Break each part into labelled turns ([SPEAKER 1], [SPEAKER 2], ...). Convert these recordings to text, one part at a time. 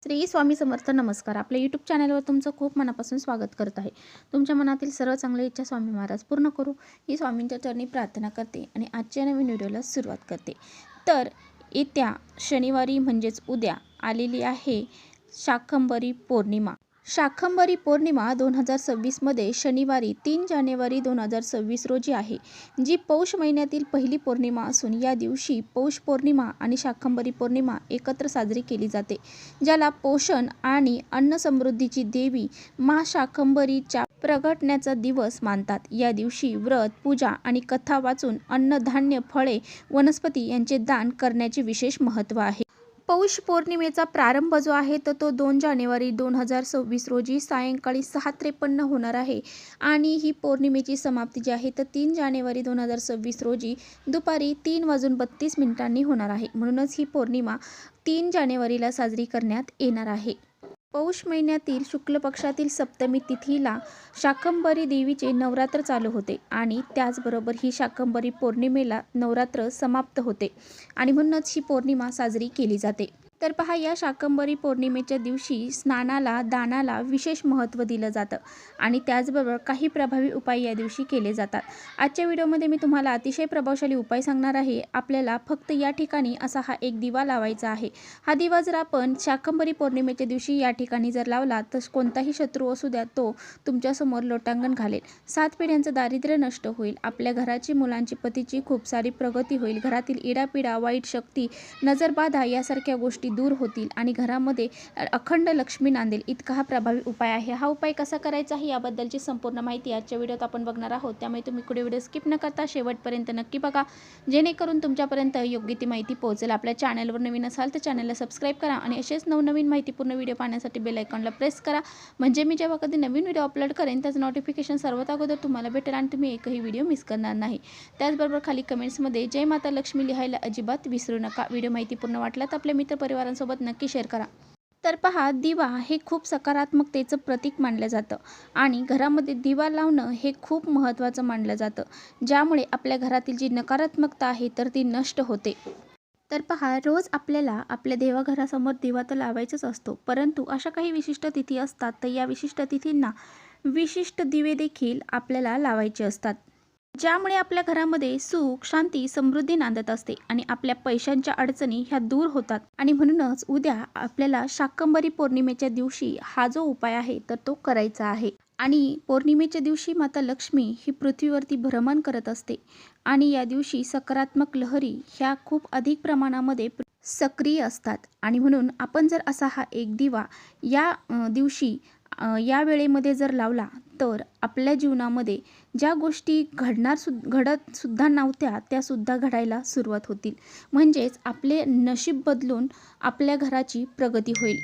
[SPEAKER 1] श्री स्वामी समर्थ. नमस्कार. आपल्या यूट्यूब चॅनलवर तुमचं खूप मनापासून स्वागत करत आहे. तुमच्या मनातील सर्व चांगल्या इच्छा स्वामी महाराज पूर्ण करू ही स्वामींच्या चरणी प्रार्थना करते आणि आजच्या नवीन व्हिडिओला सुरुवात करते. तर येत्या शनिवारी म्हणजेच उद्या आलेली आहे शाकंभरी पौर्णिमा. शाकंभरी पौर्णिमा 2026 मध्ये शनिवारी 3 जानेवारी 2026 रोजी आहे, जी पौष महिन्यातील पहिली पौर्णिमा असून या दिवशी पौष पौर्णिमा आणि शाकंभरी पौर्णिमा एकत्र साजरी केली जाते, ज्याला पोषण आणि अन्न समृद्धीची देवी मा शाकंभरीच्या प्रगटण्याचा दिवस मानतात. या दिवशी व्रत, पूजा आणि कथा वाचून अन्न, धान्य, फळे, वनस्पती यांचे दान करण्याचे विशेष महत्त्व आहे. पौष पौर्णिमेचा प्रारंभ जो आहे तर तो 2 जानेवारी 2026 रोजी सायंकाळी 6:53 होणार आहे आणि ही पौर्णिमेची समाप्ती जी आहे तर 3 जानेवारी 2026 रोजी दुपारी 3:32 होणार आहे. म्हणूनच ही पौर्णिमा 3 जानेवारीला साजरी करण्यात येणार आहे. पौष महिन्यातील शुक्ल पक्षातील सप्तमी तिथीला शाकंभरी देवीचे नवरात्र चालू होते आणि त्याचबरोबर ही शाकंभरी पौर्णिमेला नवरात्र समाप्त होते आणि म्हणूनच ही पौर्णिमा साजरी केली जाते. तर पहा, या शाकंभरी पौर्णिमेच्या दिवशी स्नानाला, दानाला विशेष महत्त्व दिलं जातं आणि त्याचबरोबर काही प्रभावी उपाय या दिवशी केले जातात. आजच्या व्हिडिओमध्ये मी तुम्हाला अतिशय प्रभावशाली उपाय सांगणार आहे. आपल्याला फक्त या ठिकाणी असा हा एक दिवा लावायचा आहे. हा दिवा जर आपण शाकंभरी पौर्णिमेच्या दिवशी या ठिकाणी जर लावला तर कोणताही शत्रू असू द्या तो तुमच्यासमोर लोटांगण घालेल. 7 पिढ्यांचं दारिद्र्य नष्ट होईल. आपल्या घराची, मुलांची, पतीची खूप सारी प्रगती होईल. घरातील इडापिडा, वाईट शक्ती, नजरबाधा यासारख्या गोष्टी दूर होतील आणि घरामध्ये अखंड लक्ष्मी नांदेल. इतका हा प्रभावी उपाय आहे. हा उपाय कसा करायचा आहे याबद्दलची संपूर्ण माहिती आजच्या व्हिडिओत आपण बघणार आहोत. त्यामुळे तुम्ही पुढे व्हिडिओ स्किप न करता शेवटपर्यंत नक्की बघा, जेणेकरून तुमच्यापर्यंत योग्य ती माहिती पोहोचेल. आपल्या चॅनलवर नवीन असाल तर चॅनलला सबस्क्राईब करा आणि असेच नवनवीन माहितीपूर्ण व्हिडिओ पाहण्यासाठी बेल आयकॉनला प्रेस करा, म्हणजे मी जेव्हा कधी नवीन व्हिडिओ अपलोड करेन त्याचं नोटिफिकेशन सर्वात अगोदर तुम्हाला भेटेल आणि तुम्ही एकही व्हिडिओ मिस करणार नाही. त्याचबरोबर खाली कमेंट्समध्ये जय माता लक्ष्मी लिहायला अजिबात विसरू नका. व्हिडिओ माहितीपूर्ण वाटला तर आपल्या मित्रपरिवारांसोबत नक्की शेअर करा. तर पहा, दिवा हे खूप सकारात्मकतेचं प्रतीक मानलं जातं आणि घरामध्ये दिवा लावणं हे खूप महत्त्वाचं मानलं जातं, ज्यामुळे आपल्या घरातील जी नकारात्मकता आहे तर ती नष्ट होते. तर पहा, रोज आपल्याला आपल्या देवघरासमोर दिवा तर लावायचाच असतो, परंतु अशा काही विशिष्ट तिथी असतात तर या विशिष्ट तिथींना विशिष्ट दिवे देखील आपल्याला लावायचे असतात, ज्यामुळे आपल्या घरामध्ये सुख, शांती, समृद्धी नांदत असते आणि आपल्या पैशांच्या अडचणी ह्या दूर होतात. आणि म्हणूनच उद्या आपल्याला शाकंभरी पौर्णिमेच्या दिवशी हा जो उपाय आहे तर तो करायचा आहे. आणि पौर्णिमेच्या दिवशी माता लक्ष्मी ही पृथ्वीवरती भ्रमण करत असते आणि या दिवशी सकारात्मक लहरी ह्या खूप अधिक प्रमाणामध्ये सक्रिय असतात आणि म्हणून आपण जर असा हा एक दिवा या दिवशी या वेळेमध्ये जर लावला तर आपल्या जीवनामध्ये ज्या गोष्टी घडत सुद्धा नव्हत्या त्या सुद्धा घडायला सुरुवात होतील. म्हणजेच आपले नशीब बदलून आपल्या घराची प्रगती होईल.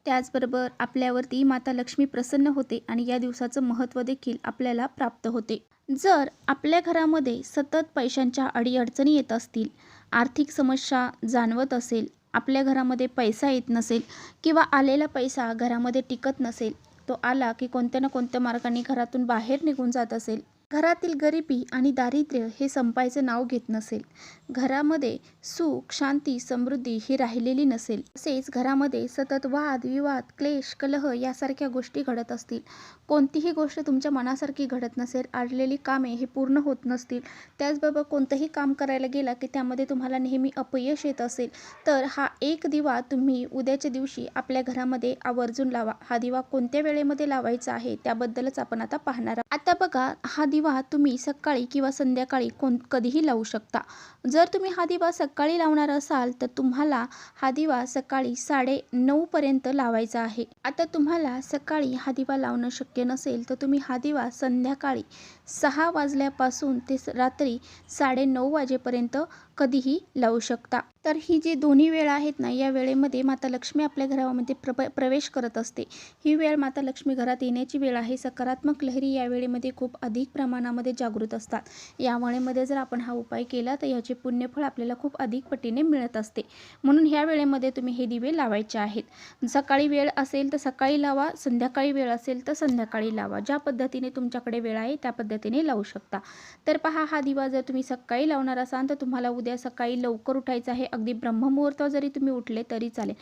[SPEAKER 1] त्याचबरोबर आपल्यावरती माता लक्ष्मी प्रसन्न होते आणि या दिवसाचं महत्त्व देखील आपल्याला प्राप्त होते. जर आपल्या घरामध्ये सतत पैशांच्या अडीअडचणी येत असतील, आर्थिक समस्या जाणवत असेल, आपल्या घरामध्ये पैसा येत नसेल किंवा आलेला पैसा घरामध्ये टिकत नसेल, तो आला की कोणत्या ना कोणत्या मार्गाने घरातून बाहेर निघून जात असेल, घरातील गरिबी आणि दारिद्र्य हे संपायचं नाव घेत नसेल, घरामध्ये सुख, शांती, समृद्धी ही राहिलेली नसेल, तसेच घरामध्ये सतत वाद, विवाद, क्लेश, कलह यासारख्या गोष्टी घडत असतील, कोणतीही गोष्ट तुमच्या मनासारखी घडत नसेल, आडलेली कामे हे पूर्ण होत नसतील, त्याचबरोबर कोणतंही काम करायला गेला की त्यामध्ये तुम्हाला नेहमी अपयश येत असेल, तर हा एक दिवा तुम्ही उद्याच्या दिवशी आपल्या घरामध्ये आवर्जून लावा. हा दिवा कोणत्या वेळेमध्ये लावायचा आहे त्याबद्दलच आपण आता पाहणार आहोत. आता बघा, हा दिवा तुम्ही सकाळी किंवा संध्याकाळी कधीही लावू शकता. जर तुम्ही हा दिवा सकाळी लावणार असाल तर तुम्हाला हा दिवा सकाळी 9:30 पर्यंत लावायचा आहे. आता तुम्हाला सकाळी हा दिवा लावणं शक्य नसेल तर तुम्ही हा दिवा संध्याकाळी 6 वाजल्यापासून ते रात्री 9:30 वाजेपर्यंत कधीही लावू शकता. तर ही जी दोन्ही वेळ आहेत ना, या वेळेमध्ये माता लक्ष्मी आपल्या घरामध्ये प्रवेश करत असते. ही वेळ माता लक्ष्मी घरात येण्याची वेळ आहे. सकारात्मक लहरी या वेळेमध्ये खूप अधिक प्रमाणामध्ये जागृत असतात. या वेळेमध्ये जर आपण हा उपाय केला तर याचे पुण्यफळ आपल्याला खूप अधिक पटीने मिळत असते. म्हणून ह्या वेळेमध्ये तुम्ही हे दिवे लावायचे आहेत. सकाळी वेळ असेल तर सकाळी लावा, संध्याकाळी वेळ असेल तर संध्याकाळी लावा. ज्या पद्धतीने तुमच्याकडे वेळ आहे त्या पद्धतीने लावू शकता. तर पहा, हा दिवा जर तुम्ही सकाळी लावणार असाल तर तुम्हाला उद्या उद्या सकाळी लवकर उठायचं आहे. अगदी ब्रह्ममुहूर्त जरी तुम्ही उठले तरी चालेल.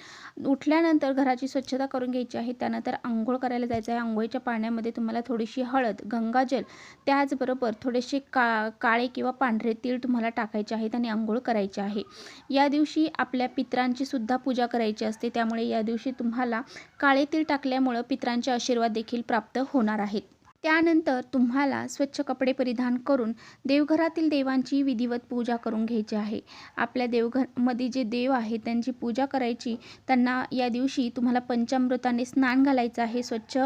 [SPEAKER 1] उठल्यानंतर घराची स्वच्छता करून घ्यायची आहे. त्यानंतर अंघोळ करायला जायचं आहे. अंघोळीच्या पाण्यामध्ये तुम्हाला थोडीशी हळद, गंगाजल, त्याचबरोबर थोडेसे काळे किंवा पांढरे तीळ तुम्हाला टाकायचे आहेत आणि अंघोळ करायची आहे. या दिवशी आपल्या पितरांची सुद्धा पूजा करायची असते. त्यामुळे या दिवशी तुम्हाला काळे तीळ टाकल्यामुळं पितरांचे आशीर्वाद देखील प्राप्त होणार आहेत. त्यानंतर तुम्हाला स्वच्छ कपडे परिधान करून देवघरातील देवांची विधिवत पूजा करून घ्यायची आहे. आपल्या देवघरमध्ये जे देव आहेत त्यांची पूजा करायची. त्यांना या दिवशी तुम्हाला पंचामृताने स्नान घालायचं आहे स्वच्छ.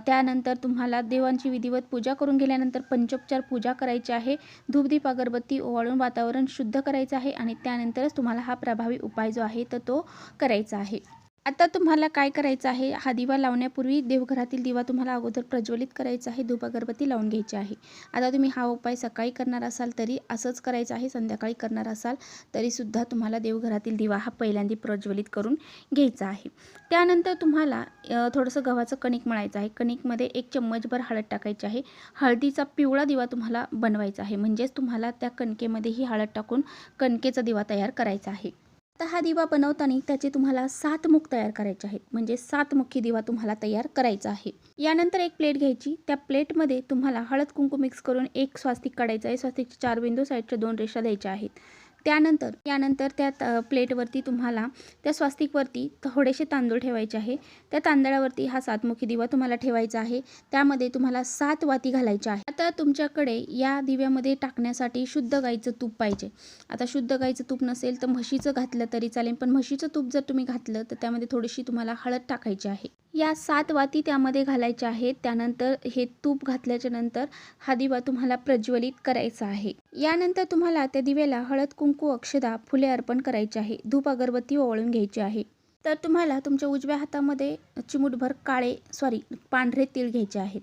[SPEAKER 1] त्यानंतर तुम्हाला देवांची विधिवत पूजा करून गेल्यानंतर पंचोपचार पूजा करायची आहे. धूपदीप अगरबत्ती ओवाळून वातावरण शुद्ध करायचं आहे आणि त्यानंतरच तुम्हाला हा प्रभावी उपाय जो आहे तर तो करायचा आहे. आता तुम्हाला काय करायचं आहे, हा दिवा लावण्यापूर्वी देवघरातील दिवा तुम्हाला अगोदर प्रज्वलित करायचा आहे. धूप अगरबत्ती लावून घ्यायची आहे. आता तुम्ही हा उपाय सकाळी करणार असाल तरी असंच करायचं आहे. संध्याकाळी करणार असाल तरीसुद्धा तुम्हाला देवघरातील दिवा हा पहिल्यांदा प्रज्वलित करून घ्यायचा आहे. त्यानंतर तुम्हाला थोडंसं गव्हाचं कणिक मळायचं आहे. कणिकमध्ये 1 चम्मचभर हळद टाकायची आहे. हळदीचा पिवळा दिवा तुम्हाला बनवायचा आहे. म्हणजेच तुम्हाला त्या कणकेमध्ये ही हळद टाकून कणकेचा दिवा तयार करायचा आहे. आता हा दिवा बनवताना त्याचे तुम्हाला 7 मुख तयार करायचे आहेत. म्हणजे 7 मुखी दिवा तुम्हाला तयार करायचा आहे. यानंतर एक प्लेट घ्यायची. त्या प्लेटमध्ये तुम्हाला हळद कुंकू मिक्स करून एक स्वास्तिक काढायचं आहे. स्वास्तिकचे 4 बिंदू, साईडच्या 2 रेषा द्यायच्या आहेत. यानंतर त्या प्लेटवरती तुम्हाला त्या स्वास्तिकवरती थोडेसे तांदूळ ठेवायचे आहे. त्या तांदळावरती हा 7मुखी दिवा तुम्हाला ठेवायचा आहे. त्यामध्ये तुम्हाला 7 वाती घालायच्या आहेत. आता तुमच्याकडे या दिव्यामध्ये टाकण्यासाठी शुद्ध गाईचं तूप पाहिजे. आता शुद्ध गाईचं तूप नसेल तर म्हशीचं घातलं तरी चालेल. पण म्हशीचं तूप जर तुम्ही घातलं तर त्यामध्ये थोडीशी तुम्हाला हळद टाकायची आहे. या 7 वाती त्यामध्ये घालायच्या आहेत. त्यानंतर हे तूप घातल्याच्या नंतर हा दिवा तुम्हाला प्रज्वलित करायचा आहे. यानंतर तुम्हाला त्या दिव्याला हळद, कुंकू, अक्षदा, फुले अर्पण करायची आहे. धूप अगरबत्ती ओवाळून घ्यायची आहे. तर तुम्हाला तुमच्या उजव्या हातामध्ये चिमूटभर पांढरे तीळ घ्यायचे आहेत.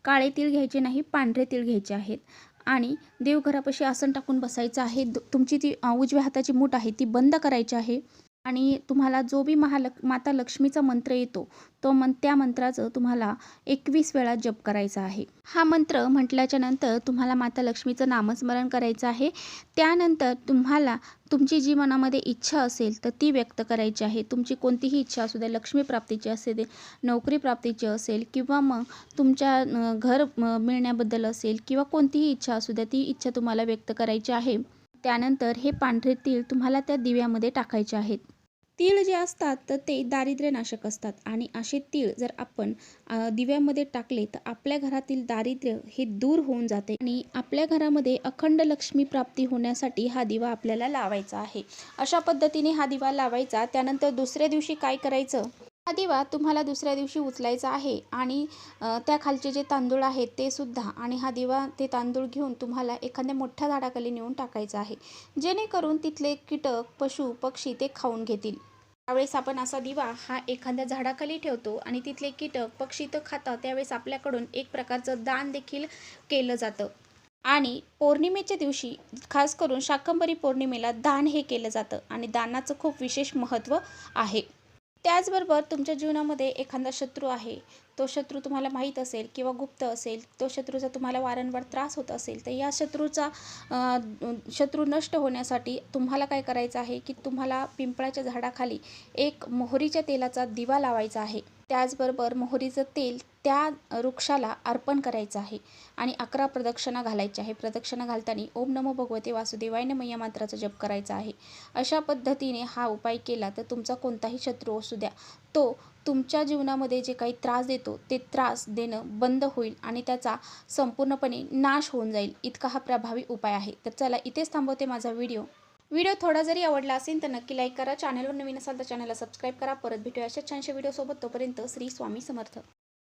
[SPEAKER 1] काळे तीळ घ्यायचे नाही, पांढरे तीळ घ्यायचे आहेत. आणि देवघरापाशी आसन टाकून बसायचं आहे. तुमची ती उजव्या हाताची मूठ आहे ती बंद करायची आहे. आणि तुम्हाला जो बी माता लक्ष्मीचा मंत्र येतो त्या मंत्राचं तुम्हाला 21 वेळा जप करायचा आहे. हा मंत्र म्हटल्याच्या नंतर तुम्हाला माता लक्ष्मीचं नामस्मरण करायचं आहे. त्यानंतर तुम्हाला तुमची जी मनामध्ये इच्छा असेल तर ती व्यक्त करायची आहे. तुमची कोणतीही इच्छा असू द्या, लक्ष्मी प्राप्तीची असेल, नोकरी प्राप्तीची असेल किंवा मग तुमच्या घर मिळण्याबद्दल असेल किंवा कोणतीही इच्छा असू द्या, ती इच्छा तुम्हाला व्यक्त करायची आहे. त्यानंतर हे पांढरे तीळ तुम्हाला त्या दिव्यामध्ये टाकायचे आहेत. तीळ जे असतात तर ते दारिद्र्यनाशक असतात आणि असे तीळ जर आपण दिव्यामध्ये टाकले तर आपल्या घरातील दारिद्र्य हे दूर होऊन जाते आणि आपल्या घरामध्ये अखंड लक्ष्मी प्राप्ती होण्यासाठी हा दिवा आपल्याला लावायचा आहे. अशा पद्धतीने हा दिवा लावायचा. त्यानंतर दुसऱ्या दिवशी काय करायचं, हा दिवा तुम्हाला दुसऱ्या दिवशी उचलायचा आहे आणि त्या खालचे जे तांदूळ आहेत ते सुद्धा आणि हा दिवा ते तांदूळ घेऊन तुम्हाला एखाद्या मोठ्या झाडाखाली नेऊन टाकायचं आहे. जेणेकरून तिथले कीटक, पशु, पक्षी ते खाऊन घेतील. त्यावेळेस आपण असा दिवा हा एखाद्या झाडाखाली ठेवतो आणि तिथले कीटक, पक्षी तर खातात. त्यावेळेस आपल्याकडून एक प्रकारचं दान देखील केलं जातं. आणि पौर्णिमेच्या दिवशी खास करून शाकंभरी पौर्णिमेला दान हे केलं जातं आणि दानाचं खूप विशेष महत्त्व आहे. त्याचबरोबर तुमच्या जीवनामध्ये एखादा शत्रू आहे, तो शत्रू तुम्हाला माहीत असेल किंवा गुप्त असेल, तो शत्रूचा तुम्हाला वारंवार त्रास होत असेल तर या शत्रू नष्ट होण्यासाठी तुम्हाला काय करायचं आहे की तुम्हाला पिंपळाच्या झाडाखाली एक मोहरीच्या तेलाचा दिवा लावायचा आहे. त्याचबरोबर मोहरीचं तेल त्या वृक्षाला अर्पण करायचं आहे आणि 11 प्रदक्षिणा घालायच्या आहे. प्रदक्षिणा घालताना ओम नमो भगवते वासुदेवाय नमः या मंत्राचा जप करायचा आहे. अशा पद्धतीने हा उपाय केला तर तुमचा कोणताही शत्रू असू द्या, तो तुमच्या जीवनामध्ये जे काही त्रास देतो ते त्रास देणं बंद होईल आणि त्याचा संपूर्णपणे नाश होऊन जाईल. इतका हा प्रभावी उपाय आहे. तर चला इथेच थांबवते माझा व्हिडिओ थोडा जरी आवडला असेल तर नक्की लाईक करा. चॅनलवर नवीन असाल तर चॅनलला सबस्क्राईब करा. परत भेटूया अशाच छानशा व्हिडिओसोबत. तोपर्यंत श्री स्वामी समर्थ.